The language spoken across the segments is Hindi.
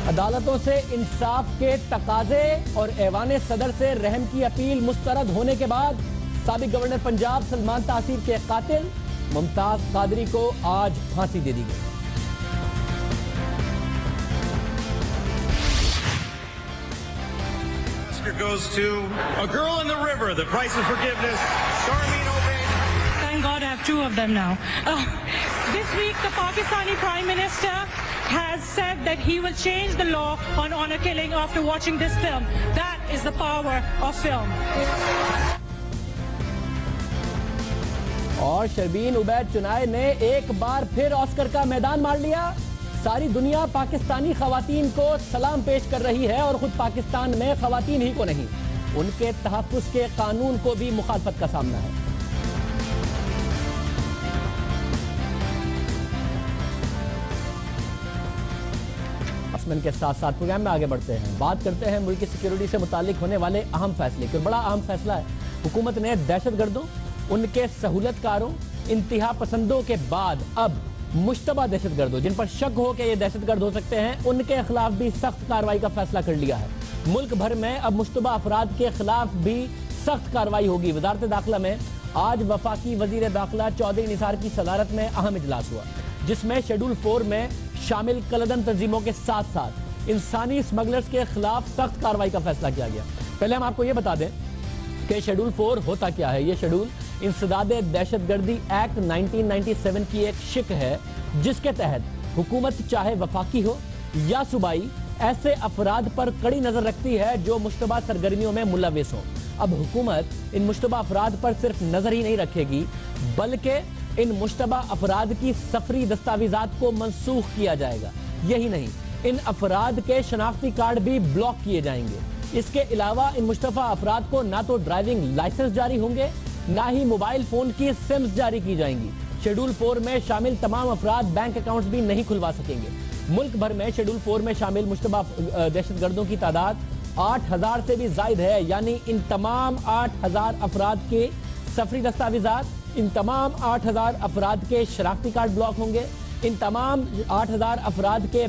अदालतों से इंसाफ के तकाजे और ऐवान सदर से रहम की अपील मुस्तरद होने के बाद साबिक गवर्नर पंजाब सलमान तासीर के कातिल मुमताज कादरी को आज फांसी दे दी गई। Oscar goes to A Girl in the River, The Price of Forgiveness, Sharmeen Obaid. Thank God I have two of them now. This week, the Pakistani Prime Minister has said that he will change the law on honor killing after watching this film. That is the power of film. और शर्मीन उबैद चुनाय ने एक बार फिर ऑस्कर का मैदान मार लिया। सारी दुनिया पाकिस्तानी खवातीन को सलाम पेश कर रही है और खुद पाकिस्तान में खवातीन ही को नहीं, उनके तहफ्फुज़ के कानून को भी मुखालफत का सामना है। के साथ साथ प्रोग्राम में आगे बढ़ते हैं, बात करते हैं मुल्क की सिक्योरिटी से मुतालिक होने वाले अहम फैसले के। बड़ा अहम फैसला है, हुकूमत ने दहशतगर्दों, उनके सहूलतकारों, इंतहा पसंदों के बाद अब मुश्तबा दहशतगर्दों जिन पर शक हो कि ये दहशतगर्द हो सकते हैं, उनके खिलाफ भी सख्त कार्रवाई का फैसला कर लिया है। मुल्क भर में अब मुश्तबा अफराद के खिलाफ भी सख्त कार्रवाई होगी। वजारत दाखिला में आज वफाकी वजीर दाखिला चौधरी निसार की सदारत में अहम इजलास हुआ, जिसमें शेड्यूल 4 में शामिल कलदन तंजीमों के साथ साथ इंसानी स्मगलर्स के खिलाफ सख्त कार्रवाई का फैसला किया गया। पहले हम आपको यह बता दें कि शेड्यूल 4 होता क्या है। यह शेड्यूल इंसदादे दहशतगर्दी एक्ट 1997 की एक शिक है, जिसके तहत हुकूमत चाहे वफाकी हो या सूबाई, ऐसे अफराद पर कड़ी नजर रखती है जो मुश्तबा सरगर्मियों में मुलविस हो। अब हुकूमत इन मुश्तबा अफराद पर सिर्फ नजर ही नहीं रखेगी, बल्कि इन मुश्तबा अफराद की सफरी दस्तावेजात को मनसूख किया जाएगा। यही नहीं, इन अफराद के शनाख्ती कार्ड भी ब्लॉक किए जाएंगे। इसके अलावा इन मुश्तबा अफराद को ना तो ड्राइविंग लाइसेंस जारी होंगे, ना ही मोबाइल फोन की सिम्स जारी की जाएंगी। शेड्यूल 4 में शामिल तमाम अफराद बैंक अकाउंट्स भी नहीं खुलवा सकेंगे। मुल्क भर में शेड्यूल 4 में शामिल मुश्तबा दहशतगर्दों की तादाद 8000 से भी जायद है। यानी इन तमाम 8000 अफराद के सफरी दस्तावेजात, इन तमाम 8000 अफराद के शनाख्ती कार्ड ब्लॉक होंगे, इन तमाम 8000 अफराद के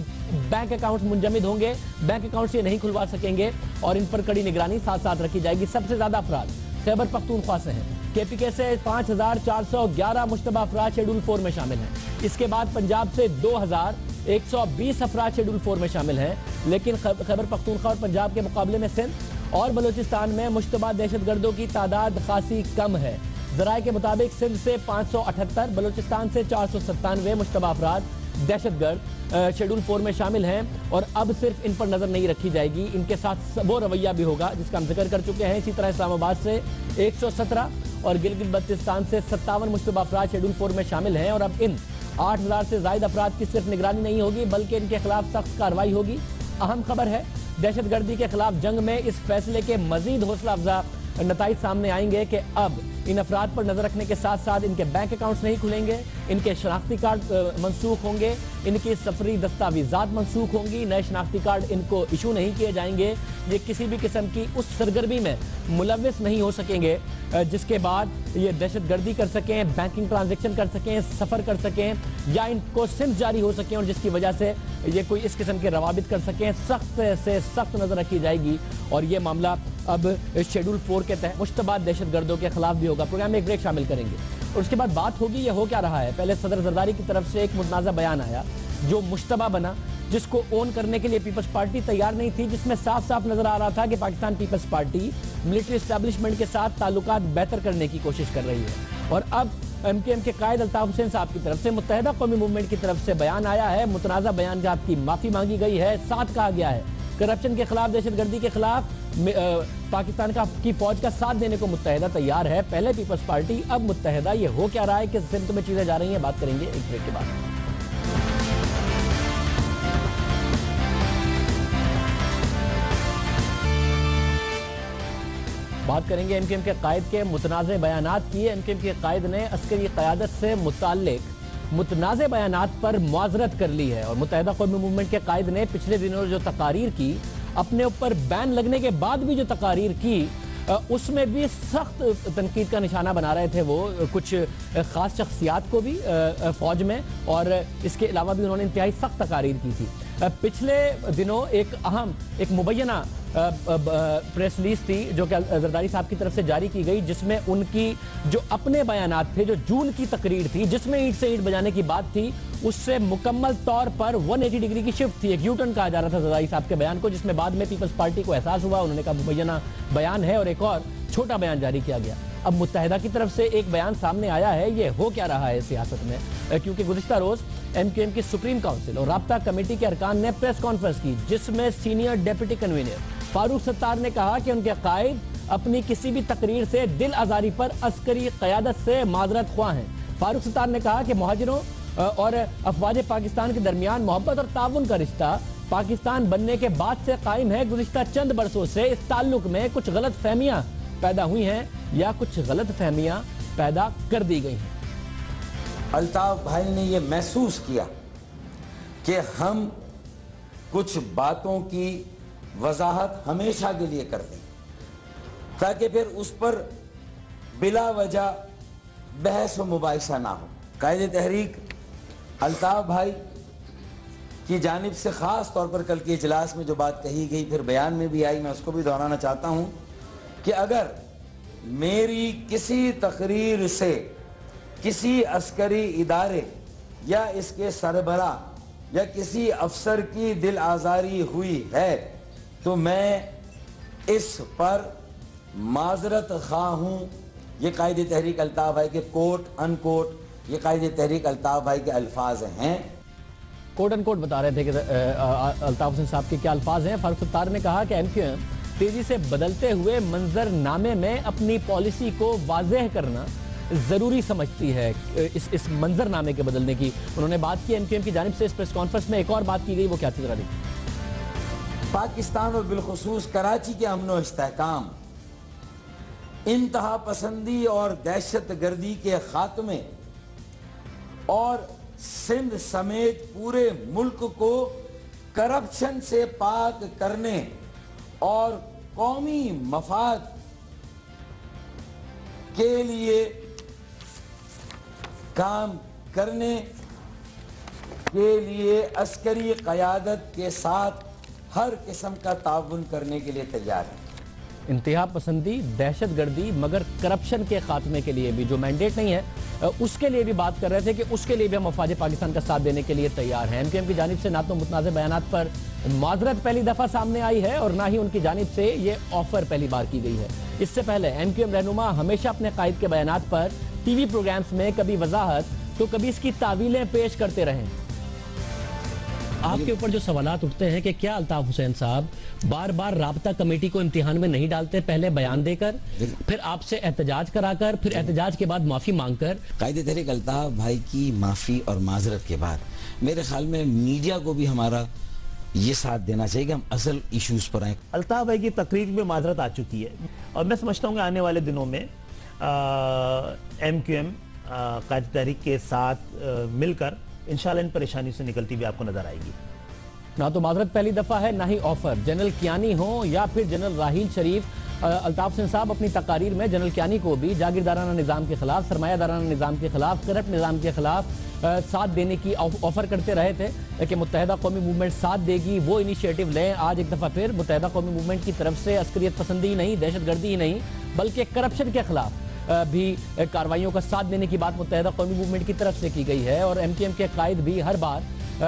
बैंक अकाउंट्स मुंजमद होंगे, बैंक अकाउंट्स ये नहीं खुलवा सकेंगे और इन पर कड़ी निगरानी साथ साथ रखी जाएगी। सबसे ज्यादा अफराद खैबर पख्तूनख्वा से हैं। KPK से 5411 मुश्तबा अफराद शेड्यूल 4 में शामिल हैं। इसके बाद पंजाब से 2120 अफराद शेड्यूल 4 में शामिल हैं। लेकिन खैबर पख्तूनख्वा और पंजाब के मुकाबले में सिंध और बलूचिस्तान में मुश्तबा दहशतगर्दों की तादाद खासी कम है। जराए के मुताबिक सिंध से 578, बलूचिस्तान से 497 मुश्तबा अफराद दहशतगर्द शेड्यूल 4 में शामिल हैं और अब सिर्फ इन पर नजर नहीं रखी जाएगी, इनके साथ वो रवैया भी होगा जिसका हम जिक्र कर चुके हैं। इसी तरह इस्लामाबाद से 117 और गिलगित बल्तिस्तान से 57 मुश्तबा अफराद शेड्यूल 4 में शामिल हैं और अब इन 8000 से ज्यादा अफराद की सिर्फ निगरानी नहीं होगी, बल्कि इनके खिलाफ सख्त कार्रवाई होगी। अहम खबर है, दहशतगर्दी के खिलाफ जंग में इस फैसले के मजीद हौसला अफजा नताइज सामने आएंगे कि अब इन अफराद पर नजर रखने के साथ साथ इनके बैंक अकाउंट्स नहीं खुलेंगे, इनके शनाख्ती कार्ड मनसूख होंगे, इनकी सफरी दस्तावेजात मनसूख होंगी, नए शनाख्ती कार्ड इनको इशू नहीं किए जाएंगे। ये किसी भी किस्म की उस सरगर्मी में मुलविस नहीं हो सकेंगे जिसके बाद ये दहशतगर्दी कर सकें, बैंकिंग ट्रांजेक्शन कर सकें, सफ़र कर सकें या इनको सिम जारी हो सकें और जिसकी वजह से ये कोई इस किस्म के रवाबित कर सकें। सख्त से सख्त नजर रखी जाएगी और ये मामला अब शेड्यूल 4 के तहत मुश्तबा दहशतगर्दों के खिलाफ भी होगा। प्रोग्राम में एक ब्रेक शामिल करेंगे और उसके बाद बात होगी ये हो क्या रहा है। पहले सदर जरदारी की तरफ से एक मुतनाज़ा बयान आया जो मुश्तबा बना, जिसको ओन करने के लिए पीपल्स पार्टी तैयार नहीं थी, जिसमें साफ साफ नजर आ रहा था कि Pakistan Peoples Party military establishment के साथ ताल्लुकात बेहतर करने की कोशिश कर रही है। और अब MKM के कायद अल्ताफ हुसैन साहब की तरफ से मुत्तहिदा कौमी मूवमेंट की तरफ से बयान आया है। मुतनाज़ा बयान का आपकी माफी मांगी गई है। साथ कहा गया है करप्शन के खिलाफ, दहशतगर्दी के खिलाफ पाकिस्तान की फौज का साथ देने को मुत्तहिदा तैयार है। पहले पीपल्स पार्टी, अब मुत्तहिदा। ये हो क्या रहा है, किस सिमत में चीजें जा रही हैं, बात करेंगे एक ब्रेक के बाद। बात करेंगे MKM के कायद के मुतनाज़े बयानात की। MKM के कायद ने अस्करी क़यादत से मुताल्लिक मुतनाज़े बयानात पर मुआज़रत कर ली है और मुत्तहिदा कौमी मूवमेंट के कायद ने पिछले दिनों जो तकारीर की, अपने ऊपर बैन लगने के बाद भी जो तकारीर की, उसमें भी सख्त तनकीद का निशाना बना रहे थे वो कुछ ख़ास शख्सियात को भी फ़ौज में, और इसके अलावा भी उन्होंने इंतहाई सख्त तकारीर की थी। पिछले दिनों एक मुबैना प्रेस रिलीज थी जो कि जरदारी साहब की तरफ से जारी की गई, जिसमें उनकी जो अपने बयानात थे, जो जून की तकरीर थी जिसमें ईंट से ईंट बजाने की बात थी, उससे मुकम्मल तौर पर 180 डिग्री की शिफ्ट थी। एक यूटर्न कहा जा रहा था जरदारी साहब के बयान को, जिसमें बाद में पीपल्स पार्टी को एहसास हुआ, उन्होंने कहा मुबैना बयान है और एक और छोटा बयान जारी किया गया। अब मुत्तहिदा की तरफ से एक बयान सामने आया है। ये हो क्या रहा है सियासत में, क्योंकि गुज़िश्ता रोज MQM की सुप्रीम काउंसिल और राब्ता कमेटी के अरकान ने प्रेस कॉन्फ्रेंस की, जिसमें senior deputy convener Farooq Sattar ने कहा कि उनके कायद अपनी किसी भी तकरीर से दिल आजारी पर अस्करी क़यादत से माजरत ख्वाह हैं। फारूक सत्तार ने कहा कि मुहाजिरों और अफवाज पाकिस्तान के दरमियान मोहब्बत और ताउन का रिश्ता पाकिस्तान बनने के बाद से कायम है। गुज़िश्ता चंद बरसों से इस ताल्लुक में कुछ गलत फहमियाँ पैदा हुई हैं या कुछ गलत फहमियाँ पैदा कर दी गई हैं। अल्ताफ भाई ने यह महसूस किया कि हम कुछ बातों की वजाहत हमेशा के लिए कर दें, ताकि फिर उस पर बिला वजह बहस व मुबाहिसा ना हो। कायदे तहरीक अल्ताफ भाई की जानिब से ख़ास तौर पर कल के इजलास में जो बात कही गई, फिर बयान में भी आई, मैं उसको भी दोहराना चाहता हूँ कि अगर मेरी किसी तकरीर से किसी अस्करी इदारे या इसके सरबरा या किसी अफसर की दिल आज़ारी हुई है तो मैं इस पर माजरत खा हूँ। ये कायदे तहरीक अल्ताफ भाई के कोट अनकोट, ये कायदे तहरीक अल्ताफ भाई के अल्फाज हैं। कोट अनकोट बता रहे थे कि अल्ताफ हुसैन साहब के क्या अल्फाज हैं। फारूक सत्तार ने कहा कि MQM तेजी से बदलते हुए मंजरनामे में अपनी पॉलिसी को वाज़ेह करना ज़रूरी समझती है। इस मंजरनामे के बदलने की उन्होंने बात की। MQM की जानिब से इस प्रेस कॉन्फ्रेंस में एक और बात की गई, वो क्या थी जरा देखिए। पाकिस्तान और बिलखुसूस कराची के अमन व इस्तेहकाम, इंतहा पसंदी और दहशत गर्दी के खात्मे और सिंध समेत पूरे मुल्क को करप्शन से पाक करने और कौमी मफाद के लिए काम करने के लिए अस्करी क़यादत के साथ हर किस्म का ताउन करने के लिए तैयार है। इंतहा पसंदी, दहशत गर्दी, मगर करप्शन के खात्मे के लिए भी जो मैंडेट नहीं है उसके लिए भी बात कर रहे थे कि उसके लिए भी हम अफवाज पाकिस्तान का साथ देने के लिए तैयार हैं। MQM की जानिब से ना तो मुतनाज़ बयानात पर माजरत पहली दफ़ा सामने आई है और ना ही उनकी जानिब से ये ऑफर पहली बार की गई है। इससे पहले MQM रहनुमा हमेशा अपने कायद के बयानात पर TV प्रोग्राम्स में कभी वजाहत तो कभी इसकी तावीलें पेश करते रहे। आपके ऊपर जो सवालात उठते हैं कि क्या अल्ताफ हुसैन साहब बार बार राब्ता कमेटी को इम्तिहान में नहीं डालते, पहले बयान देकर फिर आपसे एहतजाज कराकर फिर एहतजाज के बाद माफी मांगकर। कायदे तहरीक अल्ताफ भाई की माफी और माजरत के बाद मेरे ख्याल में मीडिया को भी हमारा ये साथ देना चाहिए कि हम असल इश्यूज पर आए। अल्ताफ भाई की तकरीर में माजरत आ चुकी है और मैं समझता हूँ कि आने वाले दिनों में MQM कायदे तहरीक के साथ मिलकर इंशाल्लाह इन परेशानी से निकलती भी आपको नजर आएगी। ना तो माजरत पहली दफा है, ना ही ऑफर। जनरल कियानी हो या फिर जनरल राहील शरीफ, अल्ताफ हुसैन साहब अपनी तकारीर में जनरल कियानी को भी जागीरदाराना निज़ाम के खिलाफ, सरमायादाराना निज़ाम के खिलाफ, करप्ट निज़ाम के खिलाफ साथ देने की ऑफर करते रहे थे कि मुत्तहिदा कौमी मूवमेंट साथ देगी, वो इनिशिएटिव लें। आज एक दफ़ा फिर मुत्तहिदा कौमी मूवमेंट की तरफ से अस्करियत पसंदी ही नहीं, दहशत गर्दी ही नहीं, बल्कि करप्शन के खिलाफ भी कार्रवाइयों का साथ देने की बात मुत्तहिदा कौमी मूवमेंट की तरफ से की गई है। और MQM के कायद भी हर बार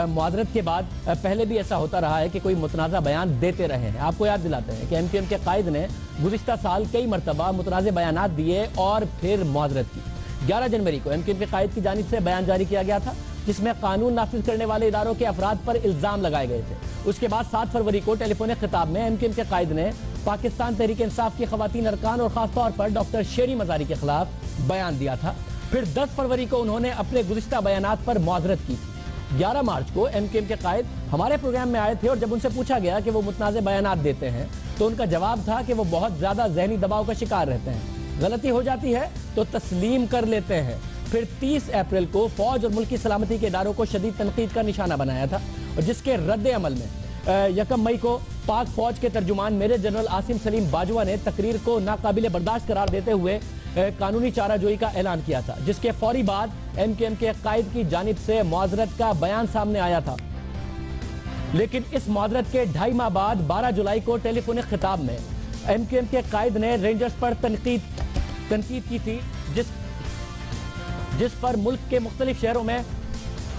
मुआदरत के बाद पहले भी ऐसा होता रहा है कि कोई मुतनाज़ा बयान देते रहे हैं। आपको याद दिलाते हैं कि MQM के कायद ने गुज़िश्ता साल कई मरतबा मुतनाज़े बयानात दिए और फिर मुआदरत की। 11 जनवरी को MQM के कायद की जानिब से बयान जारी किया गया था जिसमें कानून नाफिज करने वाले इदारों के अफराद पर इल्ज़ाम लगाए गए थे। उसके बाद 7 फरवरी को टेलीफोनिक खिताब में MQM के कायद ने पाकिस्तान तहरीक इंसाफ की खवातीन अरकान और खासतौर पर डॉक्टर शेरी मजारी के खिलाफ बयान दिया था। फिर 10 फरवरी को उन्होंने अपने गुज़िश्ता बयानात पर मुआदरत की थी। 11 मार्च को MQM के कायद हमारे प्रोग्राम में आए थे और जब उनसे पूछा गया कि वो मुतनाज़े बयानात देते हैं तो उनका जवाब था कि वो बहुत ज़्यादा जहनी दबाव का शिकार रहते हैं, गलती हो जाती है तो तस्लीम कर लेते हैं। फिर 30 अप्रैल को फौज और मुल्की सलामती के इदारों को शदीद तनकीद का निशाना बनाया था और जिसके रद्द अमल में 1 मई को पाक फौज के तर्जुमान मेजर जनरल आसिम सलीम बाजवा ने तकरीर को नाकाबिले बर्दाश्त करार देते हुए कानूनी चाराजोई का ऐलान किया था, जिसके फौरी बाद MQM के कायद की जानिब से मुआज़रत का बयान सामने आया था। लेकिन इस मुआवरत के 2.5 माह बाद 12 जुलाई को टेलीफोनिक खिताब में MQM के कायद ने रेंजर्स पर तनकीद की थी, जिस पर मुल्क के मुख्तलिफ शहरों में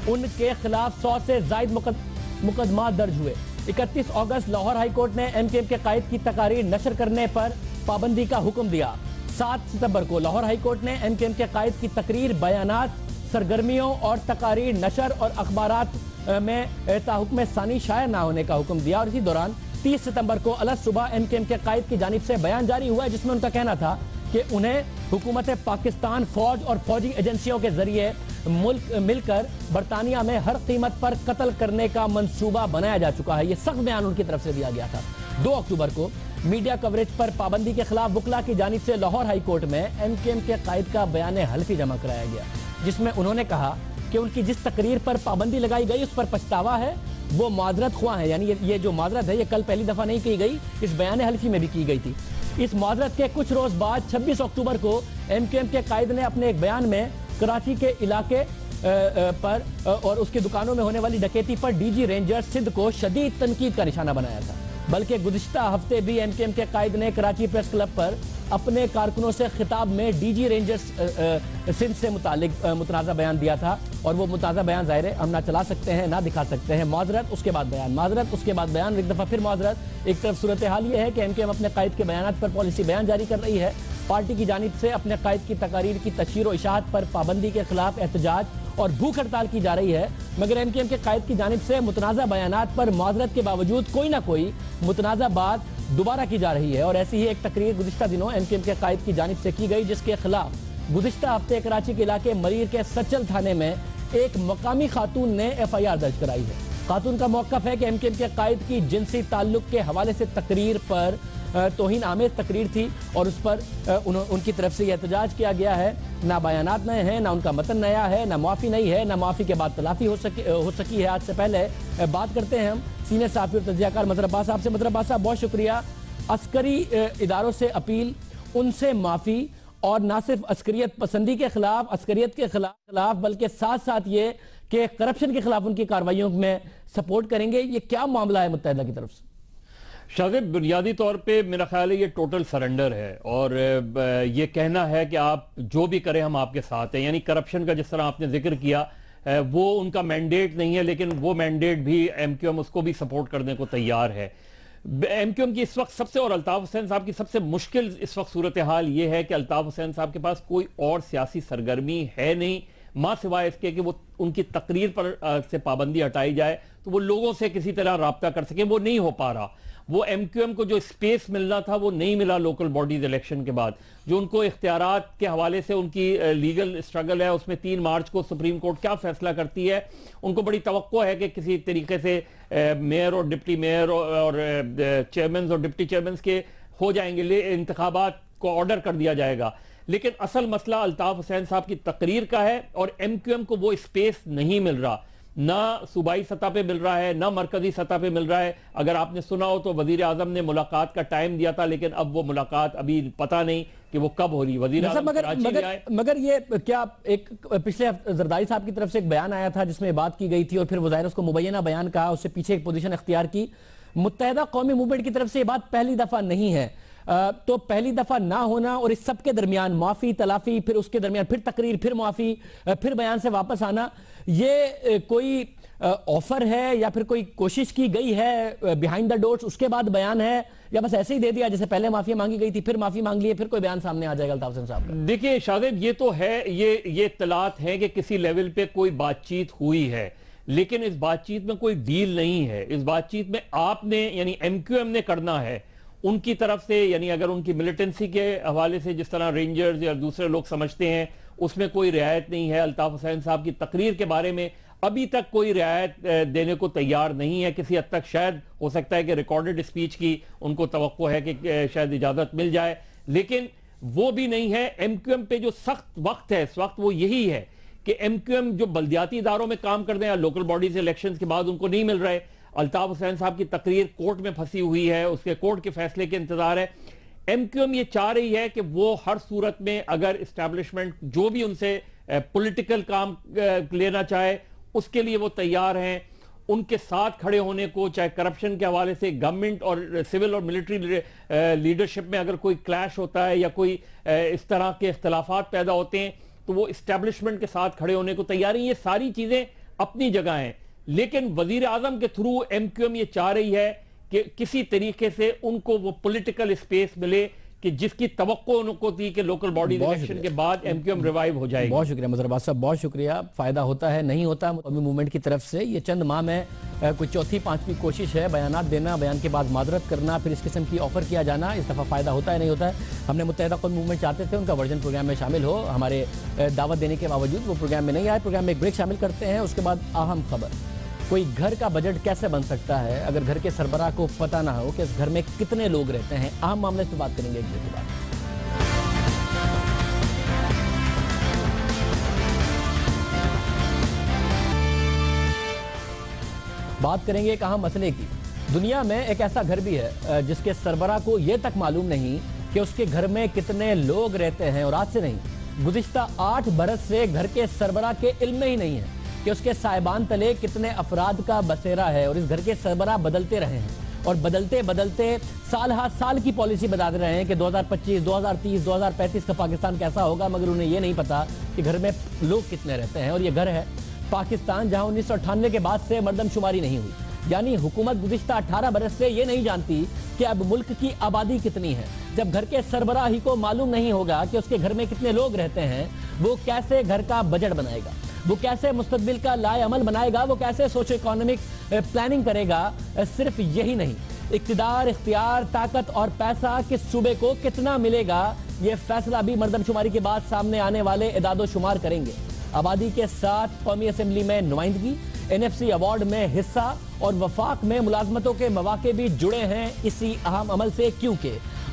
उनके खिलाफ 100 से जायद मुकदमा दर्ज हुए। 31 अगस्त लाहौर हाई कोर्ट ने MQM के कायद की तकारीर नशर करने पर पाबंदी का हुक्म दिया। 7 सितंबर को लाहौर हाई कोर्ट ने MQM के कायद की तकरीर, बयानात, सरगर्मियों और तकारीर नशर और अखबारात में ताहुक्म सानी शाया ना होने का हुक्म दिया। और इसी दौरान 30 सितंबर को अलग सुबह MQM के कायद की जानिब से बयान जारी हुआ, जिसमें उनका कहना था कि उन्हें हुकूमत पाकिस्तान, फौज और फौजी एजेंसियों के जरिए मुल्क मिलकर बरतानिया में हर कीमत पर कत्ल करने का मंसूबा बनाया जा चुका है। यह सख्त बयान उनकी तरफ से दिया गया था। 2 अक्टूबर को मीडिया कवरेज पर पाबंदी के खिलाफ वकला की जानिब से लाहौर हाई कोर्ट में MQM के कायद का बयान हल्फी जमा कराया गया, जिसमें उन्होंने कहा कि उनकी जिस तकरीर पर पाबंदी लगाई गई उस पर पछतावा है, वो माजरत ख्वाह है। यानी ये जो माजरत है ये कल पहली दफा नहीं की गई, इस बयान हल्फी में भी की गई थी। इस माजरत के कुछ रोज बाद 26 अक्टूबर को MQM के कायद ने अपने एक बयान में कराची के इलाके पर और उसकी दुकानों में होने वाली डकैती पर DG रेंजर्स सिंध को शदीद तनकीद का निशाना बनाया था। बल्कि गुज़िश्ता हफ्ते भी MQM के कायद ने कराची प्रेस क्लब पर अपने कारकुनों से खिताब में DG रेंजर्स सिंध से मुतालिक मुतनाज़ा बयान दिया था, और वो मुतनाज़ा बयान ज़ाहिर है हम ना चला सकते हैं ना दिखा सकते हैं। माजरत उसके बाद बयान, माजरत उसके बाद बयान, एक दफ़ा फिर माजरत। एक तरफ सूरत हाल ये है कि MQM अपने कायद के बयानात पर पॉलिसी बयान जारी कर रही है। पार्टी की जानिब से अपने कायद की तकारीर की तशहीर व इशाअत पर पाबंदी के खिलाफ एहतजाज और भूख हड़ताल की जा रही है, मगर MQM के कायद की जानिब से मुतनाज़ा बयानात पर माजरत के बावजूद कोई ना कोई मुतनाज़ा बात दोबारा की जा रही है। और ऐसी ही एक तकरीर गुज़िश्ता दिनों MQM के कायद की जानिब से की गई, जिसके खिलाफ गुज़िश्ता हफ्ते कराची के इलाके मरीर के सचल थाने में एक मकामी खातून ने FIR दर्ज कराई है। खातून का मौक़िफ़ है कि MQM के कायद की जिनसी ताल्लुक के हवाले से तकरीर पर तौहीन आमेज तकरीर थी और उस पर उनकी तरफ से एहतजाज किया गया है। ना बयानात नए हैं, ना उनका मतन नया है, ना माफ़ी नहीं है, ना माफ़ी के बाद तलाफी हो सकी है। आज से पहले बात करते हैं हम सीनियर सहाफ़ी और तज्ज़ियाकार मज़हर अब्बास साहब से। मज़हर अब्बास साहब, बहुत शुक्रिया। अस्करी इदारों से अपील, उनसे माफ़ी, और ना सिर्फ अस्करियत पसंदी के खिलाफ, अस्करियत के खिलाफ, बल्कि साथ साथ ये कि करप्शन के खिलाफ उनकी कार्रवाइयों में सपोर्ट करेंगे। ये क्या मामला है मुत्तहिदा की तरफ से? शाज़िब, बुनियादी तौर पे मेरा ख्याल है ये टोटल सरेंडर है, और ये कहना है कि आप जो भी करें हम आपके साथ हैं। यानी करप्शन का जिस तरह आपने जिक्र किया वो उनका मैंडेट नहीं है, लेकिन वो मैंडेट भी MQM उसको भी सपोर्ट करने को तैयार है। MQM की इस वक्त सबसे, और अल्ताफ हुसैन साहब की सबसे मुश्किल इस वक्त सूरत हाल ये है कि अल्ताफ हुसैन साहब के पास कोई और सियासी सरगर्मी है नहीं, माँ सिवाय इसके कि वो उनकी तकरीर पर से पाबंदी हटाई जाए तो वो लोगों से किसी तरह राब्ता कर सके। वो नहीं हो पा रहा। वो MQM को जो स्पेस मिलना था वो नहीं मिला लोकल बॉडीज इलेक्शन के बाद। जो उनको इख्तियारात के हवाले से उनकी लीगल स्ट्रगल है, उसमें 3 मार्च को सुप्रीम कोर्ट क्या फैसला करती है, उनको बड़ी तवक्को है कि किसी तरीके से मेयर और डिप्टी मेयर और चेयरमैन और डिप्टी चेयरमैन के हो जाएंगे, इंतखाबात को ऑर्डर कर दिया जाएगा। लेकिन असल मसला अल्ताफ हुसैन साहब की तकरीर का है, और MQM को वो स्पेस नहीं मिल रहा, ना सूबाई सतह पे मिल रहा है, ना मरकजी सतह पे मिल रहा है। अगर आपने सुना हो तो वजीर आजम ने मुलाकात का टाइम दिया था, लेकिन अब वो मुलाकात अभी पता नहीं कि वो कब हो रही। वजीर आजम कराची में आए, मगर ये क्या एक पिछले जरदारी साहब की तरफ से एक बयान आया था जिसमें बात की गई थी, और फिर वो ज़ाहिर उसको मुबैना बयान कहा, उससे पीछे एक पोजीशन अख्तियार की। मुत्तहिदा कौमी मूवमेंट की तरफ से ये बात पहली दफा नहीं है, तो पहली दफा ना होना और इस सब के दरमियान माफी तलाफी, फिर उसके दरमियान फिर तकरीर, फिर माफी, फिर बयान से वापस आना, ये कोई ऑफर है या फिर कोई कोशिश की गई है बिहाइंड द डोर्स, उसके बाद बयान है, या बस ऐसे ही दे दिया जैसे पहले माफी मांगी गई थी, फिर माफी मांग ली, फिर कोई बयान सामने आ जाएगा अल्ताफ हुसैन साहब का? देखिए शाहिद, ये तो है, ये इत्तलात है कि किसी लेवल पे कोई बातचीत हुई है, लेकिन इस बातचीत में कोई डील नहीं है। इस बातचीत में आपने यानी MQM ने करना है उनकी तरफ से, यानी अगर उनकी मिलिटेंसी के हवाले से जिस तरह रेंजर्स या दूसरे लोग समझते हैं उसमें कोई रियायत नहीं है। अल्ताफ हुसैन साहब की तकरीर के बारे में अभी तक कोई रियायत देने को तैयार नहीं है। किसी हद तक शायद हो सकता है कि रिकॉर्डेड स्पीच की उनको तवक्को है कि शायद इजाजत मिल जाए, लेकिन वो भी नहीं है। MQM पे जो सख्त वक्त है इस वक्त वो यही है कि MQM जो बल्दियाती इदारों में काम करते हैं, लोकल बॉडीज इलेक्शन के बाद उनको नहीं मिल रहे। अल्ताफ हुसैन साहब की तकरीर कोर्ट में फंसी हुई है, उसके कोर्ट के फैसले के इंतजार है। MQM ये चाह रही है कि वो हर सूरत में अगर इस्टेब्लिशमेंट जो भी उनसे पॉलिटिकल काम लेना चाहे उसके लिए वो तैयार हैं, उनके साथ खड़े होने को, चाहे करप्शन के हवाले से गवर्नमेंट और सिविल और मिलिट्री लीडरशिप में अगर कोई क्लैश होता है या कोई इस तरह के इख्तलाफात पैदा होते हैं तो वो इस्टेब्लिशमेंट के साथ खड़े होने को तैयार है। ये सारी चीजें अपनी जगह हैं, लेकिन वजीर आजम के थ्रू MQM ये चाह रही है कि किसी तरीके से उनको वो पॉलिटिकल स्पेस मिले कि जिसकी तवक्को उनको थी कि लोकल बॉडी इलेक्शन के बाद MQM रिवाइव हो जाएगी। बहुत शुक्रिया मजहर साहब, बहुत शुक्रिया। फायदा होता है नहीं होता कौमी मूवमेंट की तरफ से। ये चंद माह में कोई चौथी पांचवी कोशिश है, बयानात देना, बयान के बाद माजरत करना, फिर इस किस्म की ऑफर किया जाना। इस दफ़ा फ़ायदा होता है नहीं होता है। हमने मुत्तहिदा कौमी मूवमेंट चाहते थे उनका वर्जन प्रोग्राम में शामिल हो, हमारे दावत देने के बावजूद वो प्रोग्राम में नहीं आए। प्रोग्राम में एक ब्रेक शामिल करते हैं, उसके बाद अहम खबर, कोई घर का बजट कैसे बन सकता है अगर घर के सरबराह को पता ना हो कि इस घर में कितने लोग रहते हैं। अहम मामले पर बात करेंगे एक ब्रेक के बाद। बात करेंगे एक अहम मसले की। दुनिया में एक ऐसा घर भी है जिसके सरबराह को यह तक मालूम नहीं कि उसके घर में कितने लोग रहते हैं। और आज से नहीं, गुज़िश्ता 8 बरस से घर के सरबराह के इल्म में ही नहीं है कि उसके साहिबान तले कितने अफराद का बसेरा है। और इस घर के सरबराह बदलते रहे हैं और बदलते बदलते साल हर साल की पॉलिसी बता रहे हैं कि 2025, 2030, 2035 का पाकिस्तान कैसा होगा, मगर उन्हें यह नहीं पता कि घर में लोग कितने रहते हैं। और ये घर है पाकिस्तान, जहां 1998 के बाद से मर्दमशुमारी नहीं हुई। यानी हुकूमत गुज़िश्ता 18 बरस से ये नहीं जानती कि अब मुल्क की आबादी कितनी है। जब घर के सरबराह ही को मालूम नहीं होगा कि उसके घर में कितने लोग रहते हैं, वो कैसे घर का बजट बनाएगा, वो कैसे मुस्तकबिल का लाए अमल बनाएगा, वो कैसे सोशो इकोनॉमिक प्लानिंग करेगा। सिर्फ यही नहीं, इख्तिदार, इख्तियार, ताकत और पैसा किस सूबे को कितना मिलेगा, ये फैसला भी मर्दमशुमारी के बाद सामने आने वाले इदादो शुमार करेंगे। आबादी के साथ कौमी असम्बली में नुमाइंदगी, NFC अवार्ड में हिस्सा और वफाक में मुलाजमतों के मौके भी जुड़े हैं इसी अहम अमल से, क्योंकि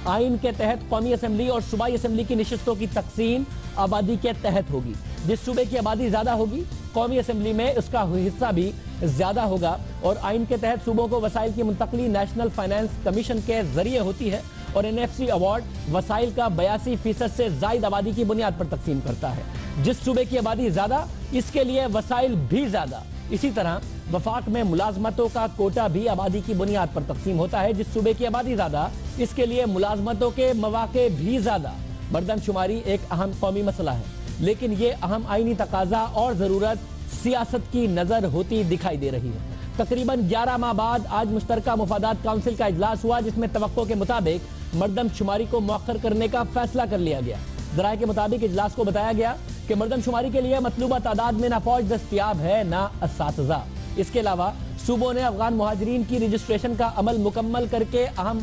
आइन के तहत कौमी असम्बली और सूबाई असम्बली की नशिस्तों की तकसीम आबादी के तहत होगी। जिस सूबे की आबादी ज्यादा होगी, कौमी असम्बली में उसका हिस्सा भी ज्यादा होगा। और आइन के तहत सूबों को वसाइल की मुंतकली नेशनल फाइनेंस कमीशन के जरिए होती है और NFC अवार्ड वसाइल का 82% से जायद आबादी की बुनियाद पर तकसीम करता है। जिस सूबे की आबादी ज्यादा, इसके लिए वसाइल भी ज्यादा। इसी तरह वफाक में मुलाजमतों का कोटा भी आबादी की बुनियाद पर तकसीम होता है। जिस सूबे की आबादी ज्यादा, इसके लिए मुलाजमतों के मौके भी ज्यादा। मर्दमशुमारी एक अहम कौमी मसला है, लेकिन ये अहम आईनी तकाजा और जरूरत सियासत की नजर होती दिखाई दे रही है। तकरीबन 11 माह बाद आज मुश्तरका मुफादात काउंसिल का इजलास हुआ, जिसमें तवक्को के मुताबिक मर्दमशुमारी को मौखर करने का फैसला कर लिया गया। ज़राए के मुताबिक इजलास को बताया गया कि मर्दमशुमारी के लिए मतलूबा तादाद में ना फौज दस्तयाब है ना असातिज़ा। इसके अलावा सूबों ने अफगान मुहाजिरीन की रजिस्ट्रेशन का अमल मुकम्मल करके अहम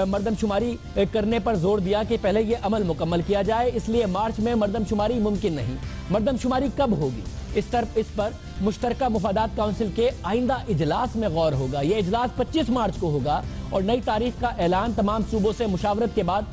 मर्दमशुमारी करने पर जोर दिया कि पहले ये अमल मुकम्मल किया जाए, इसलिए मार्च में मर्दमशुमारी मुमकिन नहीं। मर्दमशुमारी कब होगी, इस पर मुश्तरका मुफादात काउंसिल के आइंदा इजलास में गौर होगा। यह इजलास 25 मार्च को होगा और नई तारीख का ऐलान तमाम सूबों से मुशावरत के बाद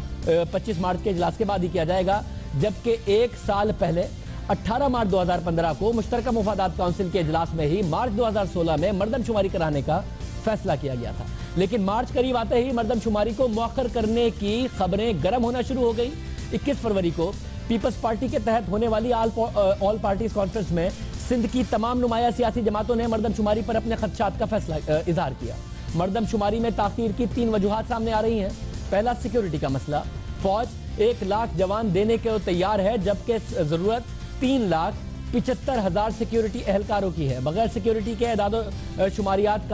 25 मार्च के इजलास के बाद ही किया जाएगा। जबकि एक साल पहले 18 मार्च 2015 को मुश्तरका मुफादात काउंसिल के इजलास में ही मार्च 2016 में मर्दमशुमारी कराने का फैसला किया गया था। लेकिन मार्च करीब आते ही मर्दमशुमारी को मौखर करने की खबरें गर्म होना शुरू हो गई। 21 फरवरी को पीपल्स पार्टी के तहत होने वाली ऑल पार्टीज कॉन्फ्रेंस में सिंध की तमाम नुमाया सियासी जमातों ने मर्दमशुमारी पर अपने खदशात का फैसला इजहार किया। मर्दमशुमारी में ताखीर की 3 वजूहात सामने आ रही हैं। पहला, सिक्योरिटी का मसला। फौज 1 लाख जवान देने के तैयार है, जबकि जरूरत 3,75,000 सिक्योरिटी एहलकारों की है। बगैर सिक्योरिटी के इदादो शुमारियात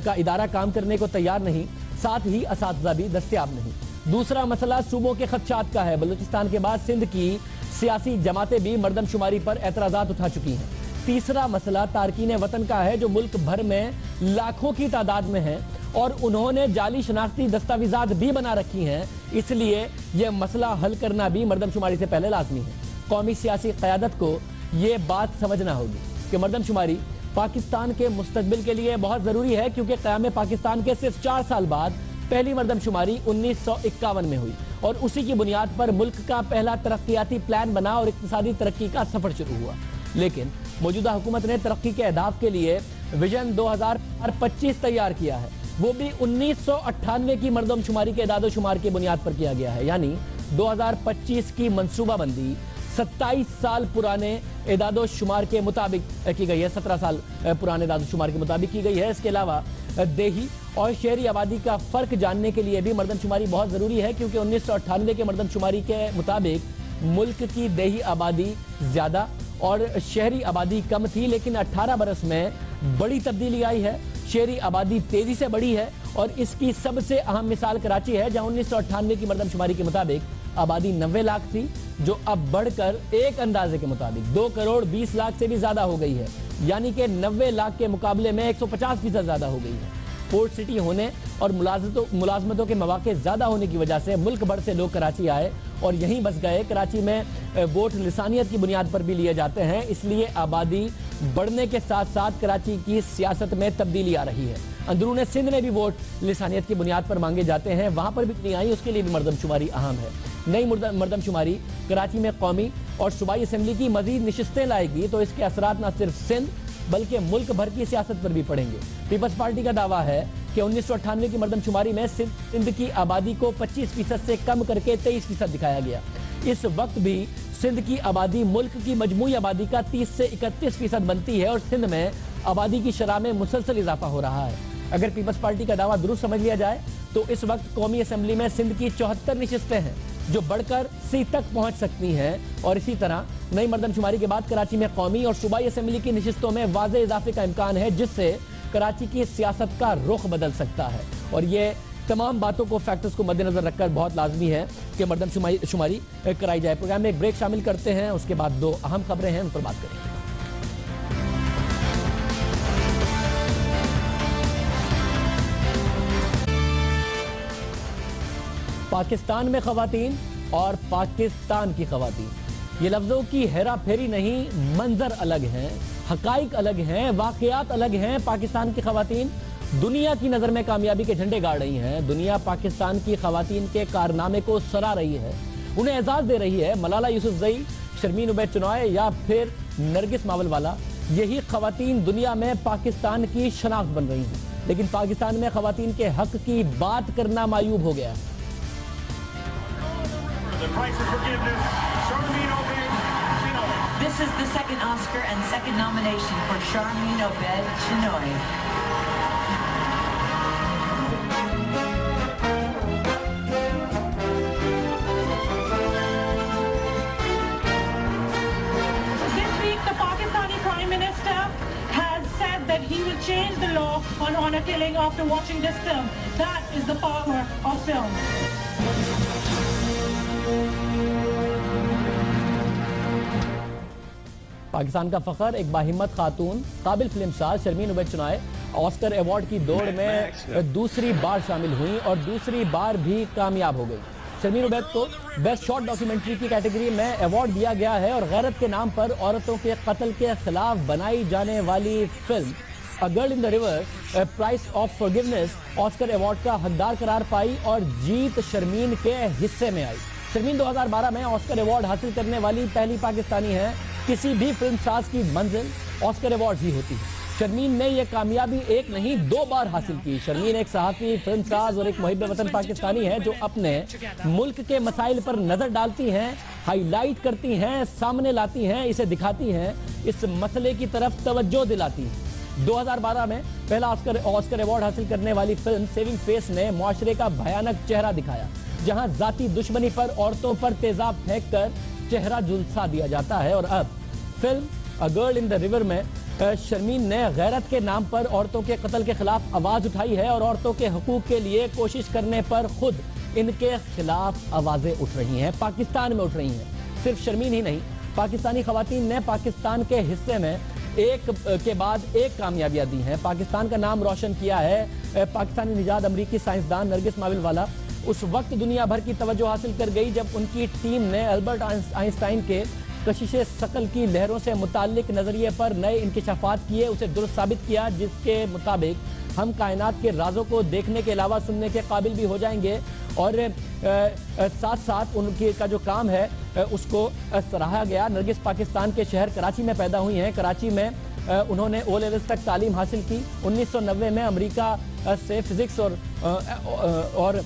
का इदारा काम करने को तैयार नहीं, साथ ही असातिज़ा भी दस्तयाब नहीं। दूसरा मसला सूबों के खदशात का है। बलूचिस्तान के बाद सिंध की सियासी जमातें भी मर्दमशुमारी पर एतराज़ात उठा चुकी हैं। तीसरा मसला तारकीन वतन का है, जो मुल्क भर में लाखों की तादाद में हैं और उन्होंने जाली शनाख्ती दस्तावेजात भी बना रखी हैं। इसलिए यह मसला हल करना भी मर्दमशुमारी से पहले लाजमी है। कौमी सियासी क़यादत को ये बात समझना होगी कि मर्दमशुमारी पाकिस्तान के मुस्तकबिल के लिए बहुत ज़रूरी है, क्योंकि क़याम पाकिस्तान के सिर्फ 4 साल बाद पहली मर्दमशुमारी 1951 में हुई और उसी की बुनियाद पर मुल्क का पहला तरक्याती प्लान बना और इक़्तिसादी तरक्की का सफ़र शुरू हुआ। लेकिन मौजूदा हुकूमत ने तरक्की के अहदाफ के लिए विजन 2025 तैयार किया है, वो भी 1998 की मर्दमशुमारी के इदादो शुमार की बुनियाद पर किया गया है। यानी 2025 की मनसूबाबंदी 27 साल पुराने एदादो शुमार के मुताबिक की गई है, 17 साल पुराने एदादो शुमार के मुताबिक की गई है। इसके अलावा देही और शहरी आबादी का फर्क जानने के लिए भी मर्दमशुमारी बहुत ज़रूरी है, क्योंकि 1998 के मर्दमशुमारी के मुताबिक मुल्क की देही आबादी ज़्यादा और शहरी आबादी कम थी, लेकिन 18 बरस में बड़ी तब्दीली आई है। शहरी आबादी तेज़ी से बढ़ी है और इसकी सबसे अहम मिसाल कराची है, जहाँ 1998 की मर्दमशुमारी के मुताबिक आबादी 90 लाख थी, जो अब बढ़कर एक अंदाजे के मुताबिक 2 करोड़ 20 लाख से भी ज़्यादा हो गई है, यानी कि 90 लाख के मुकाबले में 150% ज़्यादा हो गई है। पोर्ट सिटी होने और मुलाजमतों के मौके ज़्यादा होने की वजह से मुल्क भर से लोग कराची आए और यहीं बस गए। कराची में वोट लिसानियत की बुनियाद पर भी लिए जाते हैं, इसलिए आबादी बढ़ने के साथ साथ कराची की सियासत में तब्दीली आ रही है। अंदरूने सिंध में भी वोट लिसानियत की बुनियाद पर मांगे जाते हैं, वहाँ पर भी नहीं आई, उसके लिए भी मर्दमशुमारी अहम है। नई मर्दमशुमारी कराची में कौमी और सूबाई असम्बली की मजीद नशिस्तें लाएगी, तो इसके असरात न सिर्फ सिंध बल्कि मुल्क भर की सियासत पर भी पड़ेंगे। पीपल्स पार्टी का दावा है कि 1998 की मर्दमशुमारी में सिंध की आबादी को 25% से कम करके 23% दिखाया गया। इस वक्त भी सिंध की आबादी मुल्क की मजमूई आबादी का 30 से 31% बनती है और सिंध में आबादी की शरह में मुसलसल इजाफा हो रहा है। अगर पीपल्स पार्टी का दावा दुरुस्त समझ लिया जाए तो इस वक्त कौमी असम्बली में सिंध की 74 नशिस्तें हैं, जो बढ़कर 80 तक पहुंच सकती हैं। और इसी तरह नई मर्दमशुमारी के बाद कराची में कौमी और सूबाई असम्बली की नशिस्तों में वाज़े इजाफे का इम्कान है, जिससे कराची की सियासत का रुख बदल सकता है। और ये तमाम बातों को, फैक्टर्स को मद्देनजर रखकर बहुत लाजमी है कि मर्दमशुमारी कराई जाए। प्रोग्राम में एक ब्रेक शामिल करते हैं, उसके बाद 2 अहम खबरें हैं, उन पर बात करेंगे। पाकिस्तान में खवातीन और पाकिस्तान की खवातीन, ये लफ्ज़ों की हेरा फेरी नहीं, मंजर अलग हैं, हकाइक अलग हैं, वाक़यात अलग हैं। पाकिस्तान की खवातीन दुनिया की नज़र में कामयाबी के झंडे गाड़ रही हैं। दुनिया पाकिस्तान की खवातीन के कारनामे को सराह रही है, उन्हें एजाज़ दे रही है। मलाला यूसुफजई, शर्मीन उबैद चुनॉय या फिर नरगिस मावलवाला, यही खवातीन दुनिया में पाकिस्तान की शनाख्त बन रही हैं। लेकिन पाकिस्तान में खवातीन के हक की बात करना मायूब हो गया है। This is the second Oscar and second nomination for Sharmeen Obaid-Chinoy. This week, the Pakistani Prime Minister has said that he will change the law on honor killing after watching this film. That is the power of film. Pakistan का फखर, एक बाहिम्मत खातून काबिल फिल्मसाज शर्मीन उबैद चुनॉय ऑस्कर अवार्ड की दौड़ में दूसरी बार शामिल हुई और दूसरी बार भी कामयाब हो गई। शर्मीन उबैद को बेस्ट शॉर्ट डॉक्यूमेंट्री की कैटेगरी में अवार्ड दिया गया है और गैरत के नाम पर औरतों के कत्ल के खिलाफ बनाई जाने वाली film a girl in the river price of forgiveness Oscar award का हकदार करार पाई और जीत शर्मीन के हिस्से में आई। शर्मीन 2012 में ऑस्कर अवार्ड हासिल करने वाली पहली पाकिस्तानी है। किसी भी फिल्म साज की मंजिल ऑस्कर अवार्ड ही होती है। शर्मीन ने यह कामयाबी एक नहीं 2 बार हासिल की। शर्मीन एक सहाफ़ी, फिल्म साज और एक मुहिब वतन पाकिस्तानी है, जो अपने मुल्क के मसाइल पर नजर डालती हैं, हाईलाइट करती हैं, सामने लाती हैं, इसे दिखाती हैं, इस मसले की तरफ तवज्जो दिलाती हैं। 2012 में पहला ऑस्कर अवार्ड हासिल करने वाली फिल्म सेविंग फेस ने मुआशरे का भयानक चेहरा दिखाया, जहां जाती दुश्मनी पर औरतों पर तेजाब फेंक कर चेहरा झुलसा दिया जाता है। और अब film a girl in the river में शर्मीन ने गैरत के नाम पर औरतों के कत्ल के खिलाफ आवाज उठाई है और औरतों के हकूक के लिए कोशिश करने पर खुद इनके खिलाफ आवाजें उठ रही हैं, पाकिस्तान में उठ रही हैं। सिर्फ शर्मीन ही नहीं, पाकिस्तानी खवातीन ने पाकिस्तान के हिस्से में एक के बाद एक कामयाबियां दी हैं, पाकिस्तान का नाम रोशन किया है। पाकिस्तानी निजात अमरीकी साइंसदान नरगिस माविलवाला उस वक्त दुनिया भर की तवज्जो हासिल कर गई जब उनकी टीम ने अल्बर्ट आइंस्टाइन के कशिशे शकल की लहरों से मुताल्लिक नज़रिए पर नए इंकिशाफात किए, उसे दुरुस्त साबित किया, जिसके मुताबिक हम कायनात के राजों को देखने के अलावा सुनने के काबिल भी हो जाएंगे। और साथ साथ उनके का जो काम है उसको सराहा गया। नरगिस पाकिस्तान के शहर कराची में पैदा हुई हैं। कराची में उन्होंने ओ लेवल्स तक तालीम हासिल की। 1990 में अमेरिका से फिजिक्स और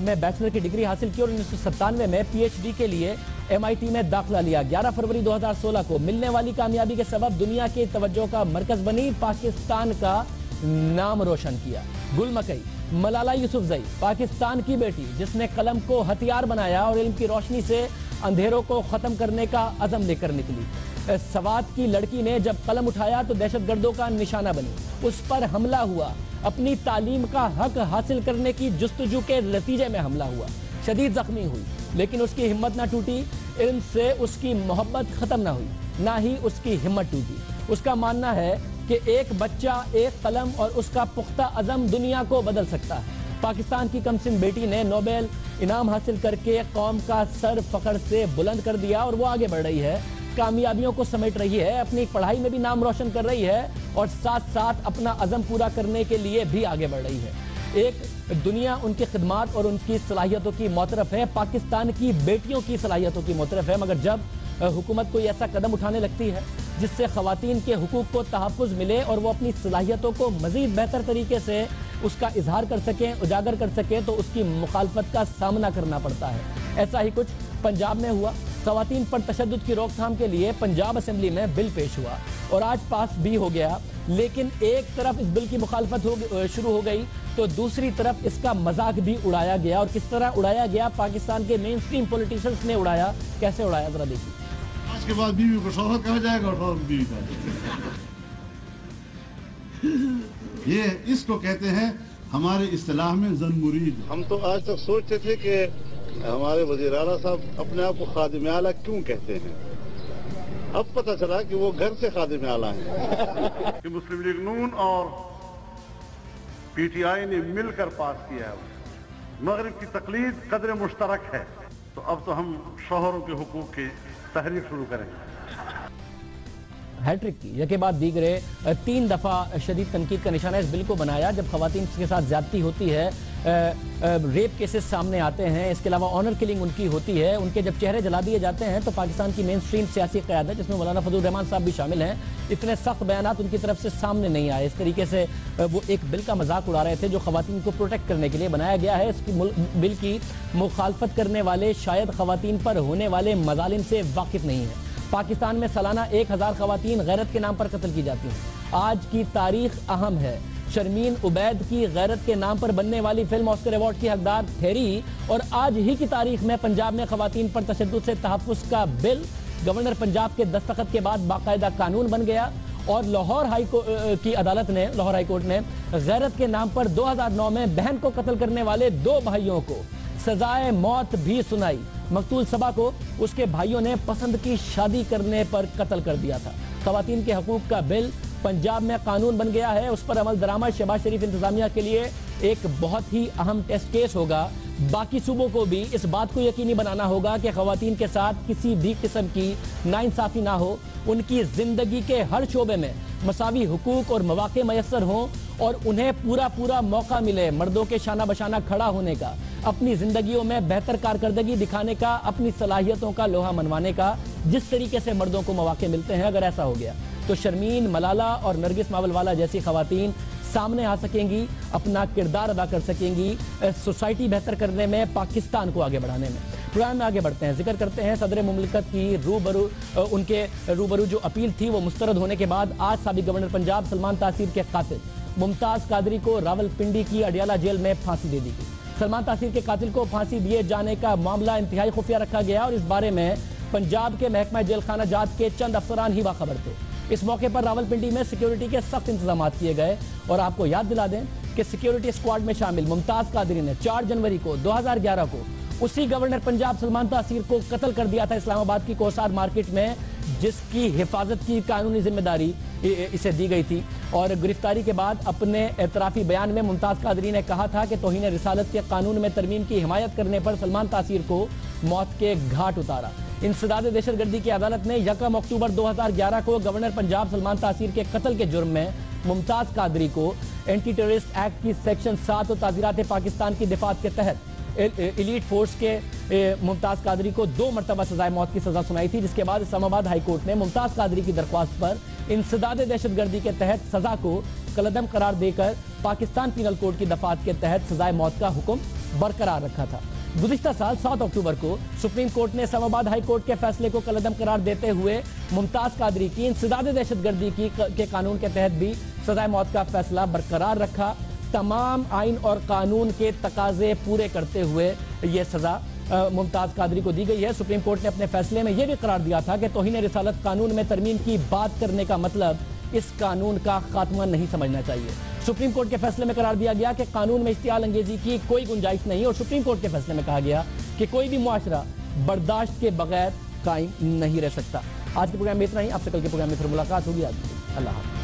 में बैचलर की डिग्री हासिल की और 1997 में पीएचडी के लिए MIT में दाखिला लिया। 11 फरवरी 2016 को मिलने वाली कामयाबी के सबब दुनिया की तवज्जो का मरकज बनी, पाकिस्तान का नाम रोशन किया। गुल मकई मलाला यूसुफजई, पाकिस्तान की बेटी जिसने कलम को हथियार बनाया और इल्म की रोशनी से अंधेरों को खत्म करने का अज़म लेकर निकली। सवात की लड़की ने जब कलम उठाया तो दहशतगर्दों का निशाना बनी, उस पर हमला हुआ। अपनी तालीम का हक हासिल करने की जुस्तजू के नतीजे में हमला हुआ, शदीद जख्मी हुई, लेकिन उसकी हिम्मत ना टूटी। इल्म से उसकी मोहब्बत खत्म ना हुई, ना ही उसकी हिम्मत टूटी। उसका मानना है कि एक बच्चा, एक कलम और उसका पुख्ता अज़म दुनिया को बदल सकता है। पाकिस्तान की कमसिन बेटी ने नोबेल इनाम हासिल करके कौम का सर फख्र से बुलंद कर दिया और वो आगे बढ़ रही है, कामयाबियों को समेट रही है, अपनी पढ़ाई में भी नाम रोशन कर रही है और साथ साथ अपना अज़म पूरा करने के लिए भी आगे बढ़ रही है। एक दुनिया उनकी खिदमात और उनकी सलाहियतों की मोतरफ है, पाकिस्तान की बेटियों की सलाहियतों की मोतरफ है। मगर जब हुकूमत कोई ऐसा कदम उठाने लगती है जिससे ख़वातीन के हुकूक को तहफ़्फ़ुज़ मिले और वो अपनी सलाहियतों को मज़ीद बेहतर तरीके से उसका इजहार कर सकें, उजागर कर सकें, तो उसकी मुखालफत का सामना करना पड़ता है। ऐसा ही कुछ पंजाब में हुआ। ख़वातीन पर तशद्दुद की रोकथाम के लिए पंजाब असेंबली में बिल पेश हुआ और आज पास भी हो गया, लेकिन एक तरफ इस बिल की मुखालफत शुरू हो गई तो दूसरी तरफ इसका मजाक भी उड़ाया गया। और किस तरह उड़ाया गया, पाकिस्तान के मेन स्ट्रीम पॉलिटिशियंस ने उड़ाया। कैसे उड़ाया, जरा देखिए। आज के बाद बीवी को शौहर कहा जाएगा और शौहर को बीवी कहा जाएगा। ये इसको कहते हैं हमारे इस्तिलाह में जन मुरीद। हम तो आज तक सोचते थे कि हमारे वज़ीर आला साहब अपने आप को खादिम आला क्यों कहते हैं, अब पता चला कि वो घर से खादिम आला हैं। कि मुस्लिम लीग नून और PTI ने मिलकर पास किया है। मगरिब की तकलीद कदर मुश्तरक है, तो अब तो हम शौहरों के हुकूक की तहरीक शुरू करेंगे। हैट्रिक की यके बाद दीगरे 3 दफ़ा शदीद तनकीद का निशाना इस बिल को बनाया। जब खवातीन के साथ ज्यादती होती है, रेप केसेस सामने आते हैं, इसके अलावा ऑनर किलिंग उनकी होती है, उनके जब चेहरे जला दिए जाते हैं, तो पाकिस्तान की मेन स्ट्रीम सियासी क़यादत जिसमें मौलाना फजल रहमान साहब भी शामिल हैं, इतने सख्त बयानात उनकी तरफ से सामने नहीं आए। इस तरीके से वो एक बिल का मजाक उड़ा रहे थे जो खवातीन को प्रोटेक्ट करने के लिए बनाया गया है। इसकी बिल की मुखालफत करने वाले शायद खवातीन पर होने वाले मजालिम से वाकिफ नहीं है। पाकिस्तान में सालाना 1000 खवातीन गैरत के नाम पर कत्ल की जाती हैं। आज की तारीख अहम है। शर्मीन उबैद की गैरत के नाम पर बनने वाली फिल्म ऑस्कर अवार्ड की हकदार ठहरी और आज ही की तारीख में पंजाब में खवातीन पर तशद्दुद से तहफ़्फ़ुज़ का बिल गवर्नर पंजाब के दस्तखत के बाद बाकायदा कानून बन गया और लाहौर की अदालत ने, लाहौर हाई कोर्ट ने गैरत के नाम पर 2009 में बहन को कत्ल करने वाले 2 भाइयों को सजाए मौत भी सुनाई। मकतूल सबा को उसके भाइयों ने पसंद की शादी करने पर कत्ल कर दिया था। खवातीन के हकूक का बिल पंजाब में कानून बन गया है, उस पर अमल दरामद शहबाज शरीफ इंतजामिया के लिए एक बहुत ही अहम टेस्ट केस होगा। बाकी सूबों को भी इस बात को यकीनी बनाना होगा कि खवातीन के साथ किसी भी किस्म की नाइंसाफी ना हो, उनकी जिंदगी के हर शोबे में मसावी हुकूक और मौके मैसर हों और उन्हें पूरा मौका मिले मर्दों के शाना बशाना खड़ा होने का, अपनी जिंदगियों में बेहतर कारकर्दगी दिखाने का, अपनी सलाहियतों का लोहा मनवाने का, जिस तरीके से मर्दों को मौके मिलते हैं। अगर ऐसा हो गया तो शर्मीन, मलाला और नरगिस मावलवाला जैसी खवातीन सामने आ सकेंगी, अपना किरदार अदा कर सकेंगी, सोसाइटी बेहतर करने में, पाकिस्तान को आगे बढ़ाने में। प्रोग्राम में आगे बढ़ते हैं, जिक्र करते हैं सदर मुमलिकत की उनके रूबरू जो अपील थी वो मुस्तरद होने के बाद आज साबिक गवर्नर पंजाब सलमान तासीर के कातिल मुमताज कादरी को रावलपिंडी की अडियाला जेल में फांसी दे दी गई। सलमान तासीर के कातिल को फांसी दिए जाने का मामला इंतहाई खुफिया रखा गया और इस बारे में पंजाब के महकमा जेल खाना जात के चंद अफसरान ही बाखबर थे। इस मौके पर रावलपिंडी में सिक्योरिटी के सख्त इंतजाम किए गए और आपको याद दिला दें कि सिक्योरिटी स्क्वाड में शामिल मुमताज कादरी ने 4 जनवरी को 2011 को उसी गवर्नर पंजाब सलमान तासीर को कत्ल कर दिया था इस्लामाबाद की कोसार मार्केट में, जिसकी हिफाजत की कानूनी जिम्मेदारी इसे दी गई थी। और गिरफ्तारी के बाद अपने एतराफी बयान में मुमताज कादरी ने कहा था कि तौहीन रिसालत के कानून में तरमीम की हिमायत करने पर सलमान तासीर को मौत के घाट उतारा। इंसदाद दहशतगर्दी की अदालत ने 1 अक्टूबर 2011 को गवर्नर पंजाब सलमान तासीर के कत्ल के जुर्म में मुमताज कादरी को एंटी टेररिस्ट एक्ट की सेक्शन 7 और ताज़ीरात पाकिस्तान की दिफात के तहत एलीट फोर्स के मुमताज कादरी को 2 मरतबा सजाए मौत की सजा सुनाई थी, जिसके बाद इस्लामाबाद हाई कोर्ट ने मुमताज कादरी की दरख्वास्त पर इंसदाद दहशतगर्दी के तहत सजा को कलअदम करार देकर पाकिस्तान पीनल कोड की दफात के तहत सजाए मौत का हुक्म बरकरार रखा था। गुज़िश्ता साल 7 अक्टूबर को सुप्रीम कोर्ट ने इस्लामाबाद हाई कोर्ट के फैसले को कलअदम करार देते हुए मुमताज कादरी की इंसदाद दहशतगर्दी के कानून के तहत भी सजाए मौत का फैसला बरकरार रखा। तमाम आइन और कानून के तकाजे पूरे करते हुए यह सजा मुमताज कादरी को दी गई है। सुप्रीम कोर्ट ने अपने फैसले में यह भी करार दिया था कि तौहीन रिसालत कानून में तरमीम की बात करने का मतलब इस कानून का खात्मा नहीं समझना चाहिए। सुप्रीम कोर्ट के फैसले में करार दिया गया कि कानून में इश्तियाल अंगेजी की कोई गुंजाइश नहीं और सुप्रीम कोर्ट के फैसले में कहा गया कि कोई भी मुआशरा बर्दाश्त के बगैर कायम नहीं रह सकता। आज के प्रोग्राम में इतना ही। आपसे कल के प्रोग्राम में फिर मुलाकात होगी। अल्लाह हाफ़िज़।